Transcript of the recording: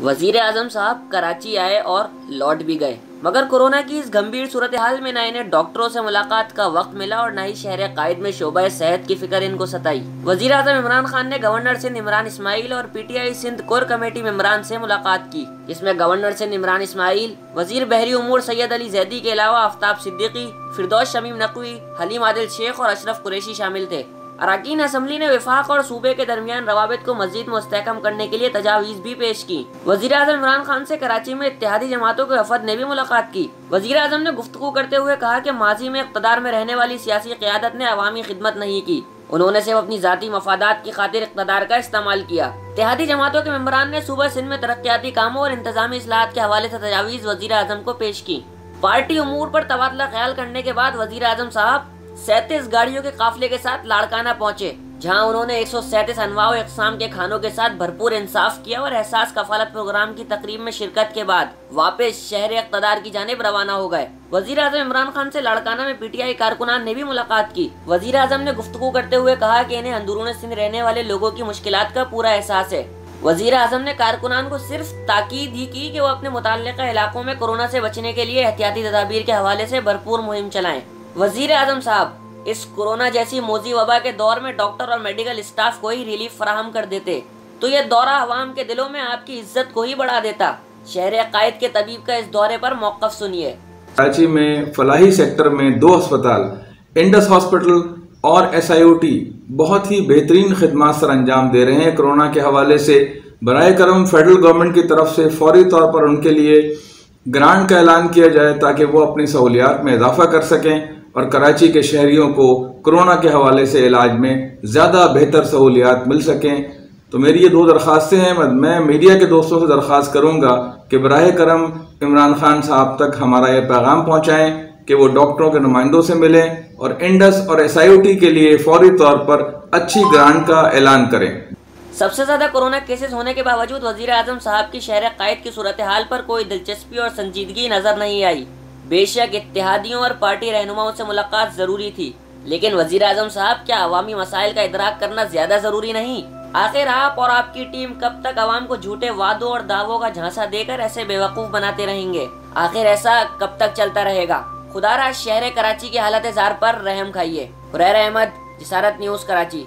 وزیر اعظم صاحب کراچی آئے اور لوٹ بھی گئے، مگر کورونا کی اس گمبھیر صورتحال میں نہ انہیں ڈاکٹروں سے ملاقات کا وقت ملا اور نہ ہی شہر قائد میں شعبہ صحت کی فکر ان کو ستائی۔ وزیر اعظم عمران خان نے گورنر سندھ عمران اسماعیل اور P T I Sindh core committee ممبران سے ملاقات کی، جس میں گورنر سندھ عمران اسماعیل، وزیر بحری امور سید علی زیدی کے علاوہ آفتاب صدیقی، فردوس شمیم نقوی، حلیم عادل شیخ اور اشرف قریشی شامل تھے۔ اراکین اسمبلی نے وفاق اور صوبے کے درمیان روابط کو مزید مستحکم کرنے کے لیے تجاویز بھی پیش کی۔ وزیر اعظم عمران خان سے کراچی میں اتحادی جماعتوں کے وفد نے بھی ملاقات کی۔ وزیر اعظم نے گفتگو کرتے ہوئے کہا کہ ماضی میں اقتدار میں رہنے والی سیاسی قیادت نے عوامی خدمت نہیں کی، انہوں نے صرف اپنی ذاتی مفادات کی خاطر اقتدار کا استعمال کیا۔ اتحادی جماعتوں کے ممبران نے صوبہ سندھ میں ترقیاتی کاموں اور انتظامی اصلاحات کے حوالے سے تجاویز وزیر اعظم کو پیش کی۔ پارٹی امور پر تبادلہ خیال کرنے کے بعد وزیر اعظم صاحب 37 گاڑیوں کے قافلے کے ساتھ لاڑکانہ پہنچے، جہاں انہوں نے 137 انواع و اقسام کے کھانوں کے ساتھ بھرپور انصاف کیا اور احساس کفالت پروگرام کی تقریب میں شرکت کے بعد واپس شہر اقتدار کی جانب روانہ ہو گئے۔ وزیر اعظم عمران خان سے لاڑکانہ میں پی ٹی آئی کارکنان نے بھی ملاقات کی۔ وزیر اعظم نے گفتگو کرتے ہوئے کہا کہ انہیں اندرون سندھ رہنے والے لوگوں کی مشکلات کا پورا احساس ہے۔ وزیر اعظم نے کارکنان کو صرف تاکید ہی کی کہ وہ اپنے متعلقہ علاقوں میں کورونا سے بچنے کے لیے احتیاطی تدابیر کے حوالے سے بھرپور مہم چلائیں۔ وزیر اعظم صاحب اس کورونا جیسی موذی وبا کے دور میں ڈاکٹر اور میڈیکل اسٹاف کو ہی ریلیف فراہم کر دیتے تو یہ دورہ عوام کے دلوں میں آپ کی عزت کو ہی بڑھا دیتا۔ شہر قائد کے طبیب کا اس دورے پر موقف سنیے۔ کراچی میں فلاحی سیکٹر میں 2 ہسپتال، انڈس ہاسپٹل اور SIOT بہت ہی بہترین خدمات سر انجام دے رہے ہیں۔ کورونا کے حوالے سے برائے کرم فیڈرل گورنمنٹ کی طرف سے فوری طور پر ان کے لیے گرانٹ کا اعلان کیا جائے تاکہ وہ اپنی سہولیات میں اضافہ کر سکیں اور کراچی کے شہریوں کو کورونا کے حوالے سے علاج میں زیادہ بہتر سہولیات مل سکیں۔ تو میری یہ 2 درخواستیں ہیں۔ میں میڈیا کے دوستوں سے درخواست کروں گا کہ براہ کرم عمران خان صاحب تک ہمارا یہ پیغام پہنچائیں کہ وہ ڈاکٹروں کے نمائندوں سے ملیں اور انڈس اور SIOT کے لیے فوری طور پر اچھی گرانٹ کا اعلان کریں۔ سب سے زیادہ کورونا کیسز ہونے کے باوجود وزیر اعظم صاحب کی شہر قائد کی صورتحال پر کوئی دلچسپی اور سنجیدگی نظر نہیں آئی۔ بے شک اتحادیوں اور پارٹی رہنماؤں سے ملاقات ضروری تھی، لیکن وزیر اعظم صاحب کیا عوامی مسائل کا ادراک کرنا زیادہ ضروری نہیں؟ آخر آپ اور آپ کی ٹیم کب تک عوام کو جھوٹے وعدوں اور دعووں کا جھانسا دے کر ایسے بیوقوف بناتے رہیں گے؟ آخر ایسا کب تک چلتا رہے گا؟ خدا را شہر کراچی کی حالت زار پر رحم کھائیے۔ حریر احمد، جسارت نیوز، کراچی۔